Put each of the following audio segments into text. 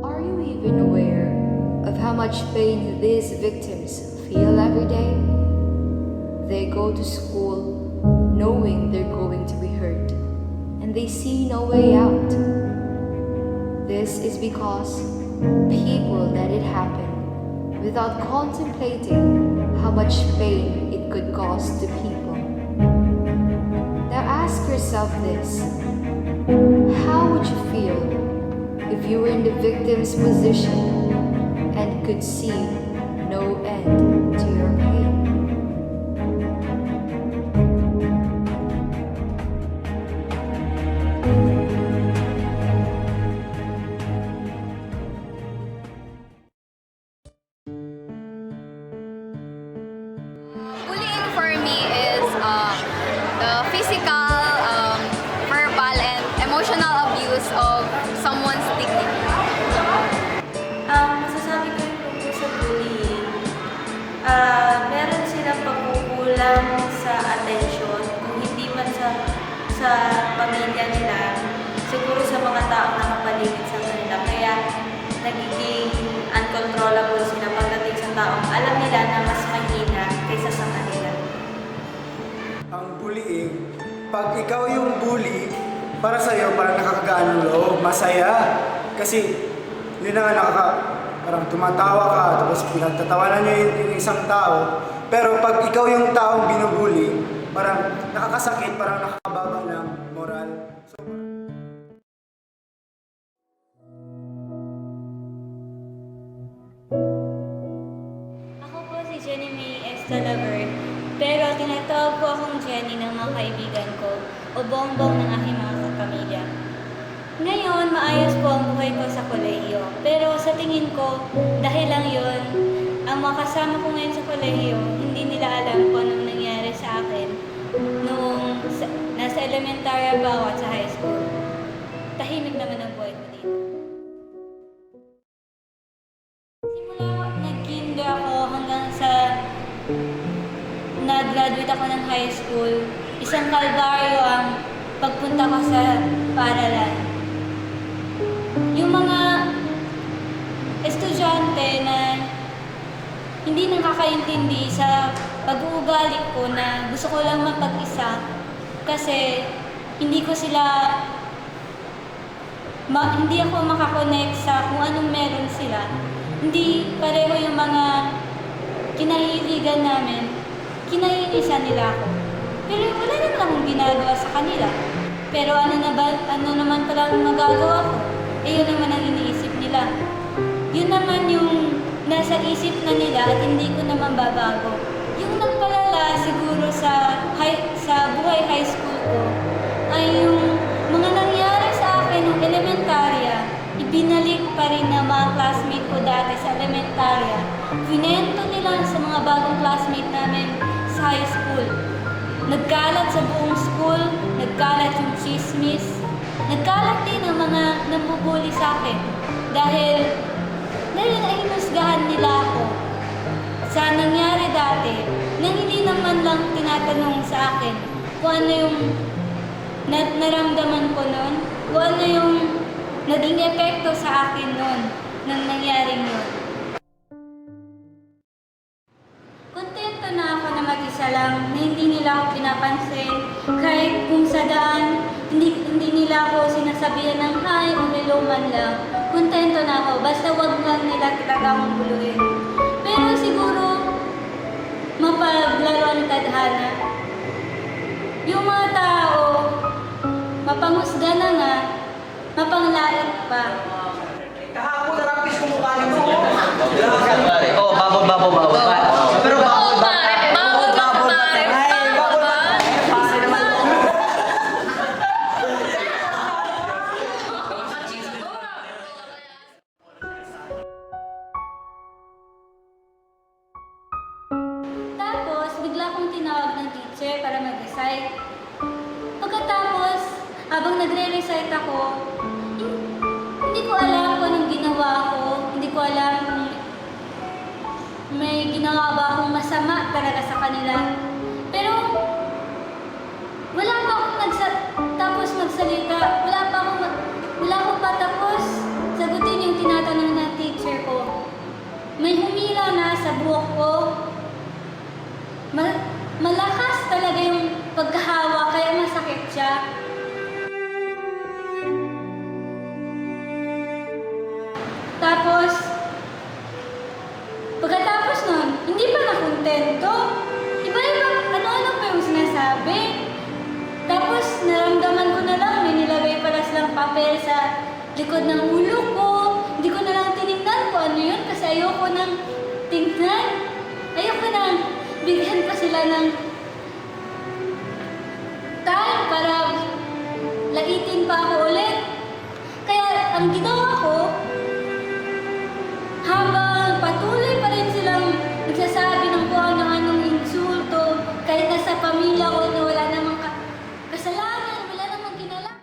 Are you even aware of how much pain these victims feel every day? They go to school knowing they're going to be hurt, and they see no way out. This is because people let it happen without contemplating how much pain it could cause to people. Now ask yourself this: how would you feel if you were in the victim's position and could see no end to your pain? Bullying for me is the physical, verbal, and emotional abuse of someone's dignity. Masasabi ko yung tungkol sa bullying, meron silang pagkukulang sa atensyon, kung hindi man sa pamilya nila, siguro sa mga taong nakapaligid sa kanila. Kaya nagiging uncontrollable sila pagdating sa taong alam nila na mas mahina kaysa sa kanila. Ang bullying, pag ikaw yung bully, para sa'yo, parang nakakagaan ng loob, masaya. Kasi yun na nga, parang tumatawa ka, tapos pinagtatawanan niyo yung isang tao. Pero pag ikaw yung taong binubuli, parang nakakasakit, parang nakakababa ng moral. Ako po si Jenny May Estalaver, pero tinatawag po akong Jenny ng mga kaibigan ko o bongbong ng aking mga kapamilya. Ngayon, maayos po ang buhay ko sa kolehiyo, pero sa tingin ko, dahil lang yon, ang mga kasama ko ngayon sa kolehiyo, hindi nila alam kung anong nangyari sa akin noong nasa elementarya pa ako at sa high school. Tahimik naman ang buhay ko dito. Simula nag-kinder ako hanggang sa nag-graduate ako ng high school, isang kalbaryo ang pagpunta ko sa paaralan. Yung mga estudyante na hindi nakakaintindi sa pag-uugali ko na gusto ko lang mapag-isa kasi hindi ko sila hindi ako makakonect sa kung anong meron sila. Hindi pareho yung mga kinahiligan namin, kinahinisan nila ako. Pero wala naman akong ginagawa sa kanila. Pero ano naman pala ang magagawa ko? Eh yun naman ang iniisip nila. Yun naman yung nasa isip na nila at hindi ko naman babago. Yung nagpalala siguro sa buhay high school ko ay yung mga nangyari sa akin ng elementarya, ibinalik pa rin ng mga classmate ko dati sa elementarya. Pinento nila sa mga bagong classmate namin sa high school. Nagkalat sa buong school, nagkalat yung chismis, nagkalat din ang mga nambubuli sa akin dahil nahinusgahan nila ako sa nangyari dati nang hindi naman lang tinatanong sa akin kung ano yung naramdaman ko noon, kung ano yung naging epekto sa akin noon nang nangyaring yun. Kontento na ako na mag-isa lang, na hindi nila ako pinapansin. Kahit kung sa daan, hindi nila ako sinasabihan ng hi o hello man lang. Kontento na ako, basta wag lang nila talaga akong buluhin. Pero siguro, mapaglaro ang tadhana. Yung mga tao, mapanghusga na nga, mapanglait pa. Kahapon narapis ko mukha niyo mo. Oh, bawal. Pero bawal ba? Tapos, bigla akong tinawag ng teacher para mag-recite. Pagkatapos, habang nagre-recite ako, hindi ko alam kung anong ginawa ko. Hindi ko alam kung may ginawa ba akong masama talaga sa kanila. Pero, wala pa akong tapos magsalita, wala pa akong kontento. Iba-iba, ano-ano pa yung sinasabi. Tapos naramdaman ko na lang, may nilagay pala silang papel sa likod ng ulo ko. Hindi ko na lang tinignan kung ano yun kasi ayoko nang tingnan. Ayoko nang bigyan pa sila ng time para laitin pa ako ulit. Kaya ang ginawa ko, habang patuloy pa rin silang nagsasabi ng kung ano-anong insulto, kahit nasa pamilya ko na wala namang kasalanan, wala namang kinalaman.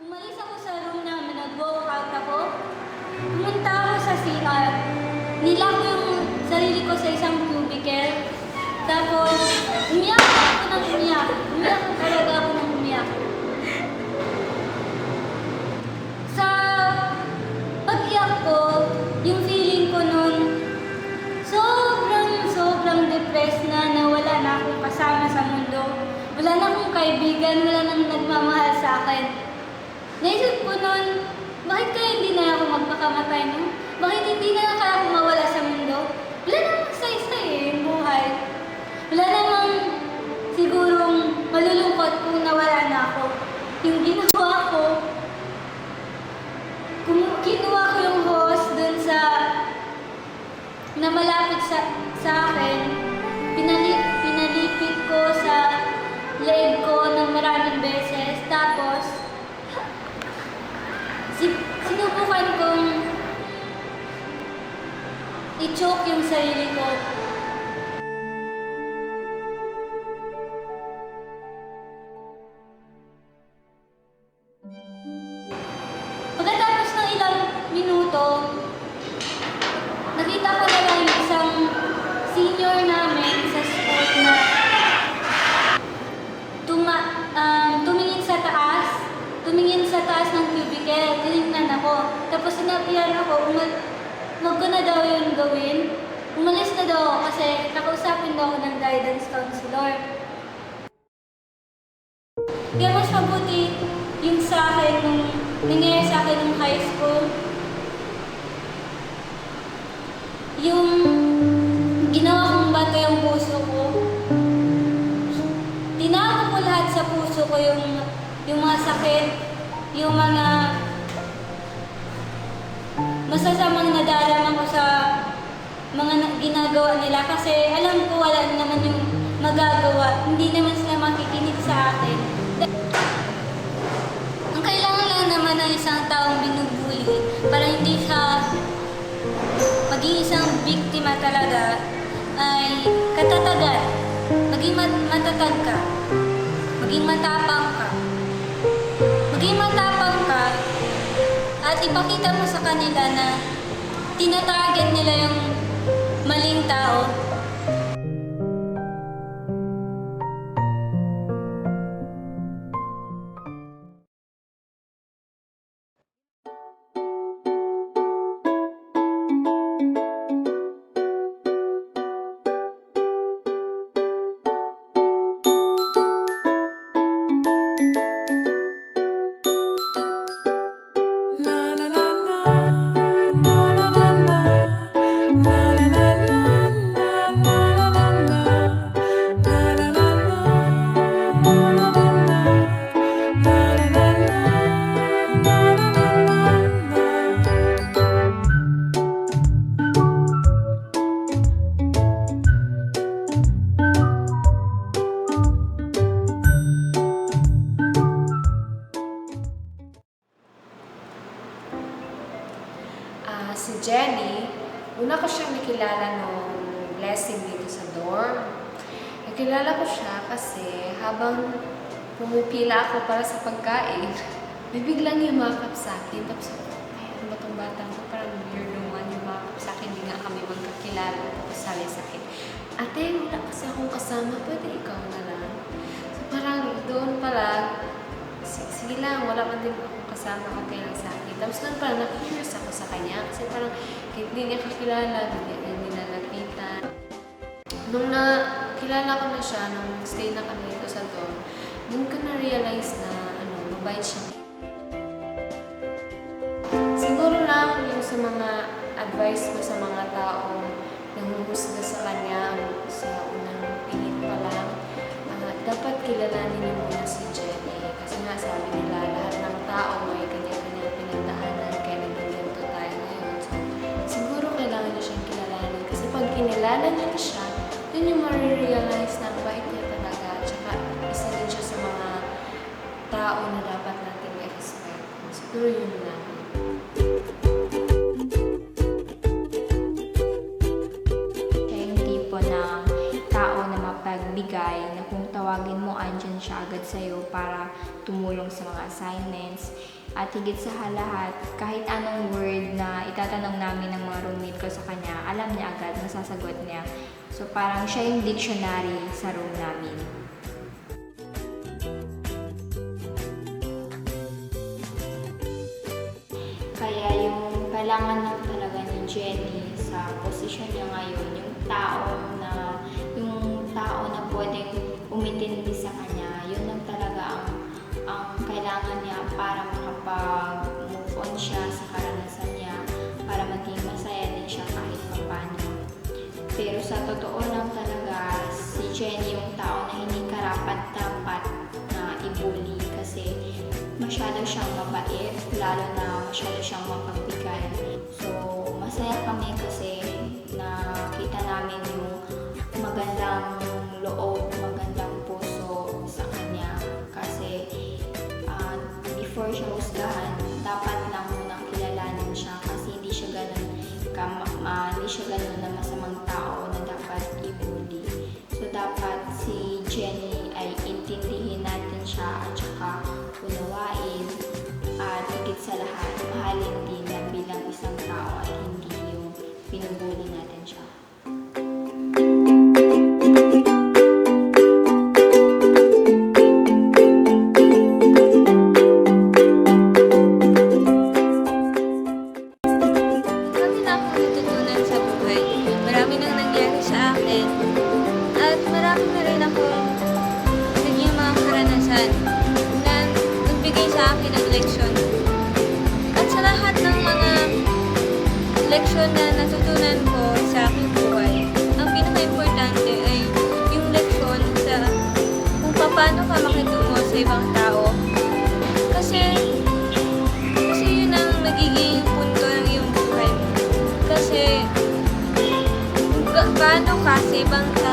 Umalis ako sa room namin, nag-walk out ako. Pumunta ako sa CR. Nilak ko yung sarili ko sa isang cubicle. Tapos, umiyak ako ng umiyak. Umiyak talaga ako ng umiyak. Sa pag-iyak ko, yung feeling ko nun, sobrang depressed na wala na akong kasama sa mundo. Wala na akong kaibigan, wala nang nagmamahal sa akin. Naisip ko nun, bakit kaya hindi na ako magpakamatay, no? Bakit hindi na kaya ako mawala sa mundo? Wala namang say-say yung buhay. Wala namang sigurong malulungkot kung nawala na ako. Yung ginawa ko, kinuha ko yung hose dun sa na malapit sa akin, pinalipit ko sa leeg ko ng maraming beses, tapos sinubukan kong i-choke yung sarili ko. Pagkatapos ng ilang minuto, nakita ko na lang yung isang senior namin sa school na tumingin sa taas ng cubicle, tinignan ako. Tapos sinabihan ako, wag ko na daw yun gawin. Umalis na daw ako kasi nakausapin daw ako ng guidance counselor. Kaya mas mabuti yung sa akin, nung nangyayari sa akin nung high school. Yung ginawa kong bato yung puso ko. Tinago ko lahat sa puso ko yung mga sakit, yung mga masasamang nadarama ko sa mga ginagawa nila kasi alam ko wala naman yung magagawa. Hindi naman sila makikinig sa akin. Ang kailangan lang naman ng isang taong binubuli para hindi siya maging isang biktima talaga ay katatagan. Maging matatag ka. Maging matapang ka. Maging matapang ka at ipakita mo sa kanila na tinatarget nila yung maling tao. Si Jenny, una ko siyang nakilala nung blessing dito sa dorm. Nakilala ko siya kasi habang pumipila ako para sa pagkain, may biglang yumakap sa akin. Tapos ay, ano ba itong batang ko? Parang weird naman yumakap sa akin. Hindi nga kami magkakilala. Tapos sabi sa akin, ate, wala kasi akong kasama. Pwede ikaw na lang. So parang doon pala, sige lang, wala man din akong kasama, okay lang sa akin. Tapos doon parang na-curious ako sa kanya kasi parang hindi niya kakilala, hindi niya nilalapitan. Nung nakilala ko na siya nung stay na kami dito sa dorm, dun ko na-realize na mabait siya. Siguro lang yung sa mga advice ko sa mga taong nanguhusga sa kanya sa unang tingin pa lang, dapat kilalanin niyo muna si Jenny. Kasi nga sabi nila, lahat ng tao may kanya-kanyang pinagdaanan kaya naging ganito tayo ngayon. So, siguro kailangan niyo siyang kilalanin. Kasi pag kinilala niyo na siya, yun yung marirealize na ang bait niya talaga. At saka isa din siya sa mga tao na dapat natin i-respect. Siguro yun lang. Siya yung tipo ng tao na mapagbigay na kung tawagin mo, andyan siya agad sa'yo para tumulong sa mga assignments. At higit sa lahat, kahit anong word na itatanong namin ng mga roommate ko sa kanya, alam niya agad, masasagot niya. So parang siya yung dictionary sa room namin. Kaya yung kailangan lang talaga ni Jenny sa posisyon niya ngayon, yung tao na pwedeng umintindi sa kanya, yun lang talaga ang kailangan niya para makapag-move on siya sa karanasan niya, para maging masaya din siya kahit papano. Pero sa totoo lang talaga, si Jenny yung tao na hindi karapat-dapat na i-bully kasi masyado siyang mabait, lalo na masyado siyang mapagbigay. So, masaya kami kasi nakita namin yung magandang loob, magandang puso sa kanya. Kasi before siya husgahan, dapat lang munang kilalanin siya kasi hindi siya ganun na masamang tao na dapat i-bully. So, dapat si Jenny ay intindihin natin siya at saka unawain at higit sa lahat, mahalin din na bilang isang tao at hindi yung pinubuli natin siya. Marami na akong natutunan sa buhay. Marami nang nangyari sa akin. At marami na rin akong naging mga karanasan na nagbigay sa akin ng leksyon. At sa lahat ng mga leksyon na natutunan ko sa aking buhay, ang pinaka-importante ay yung leksyon sa kung paano ka makitungo sa ibang tao. Kasi yun ang magiging punto ng iyong buhay mo. Kasi kung paano ka sa ibang tao,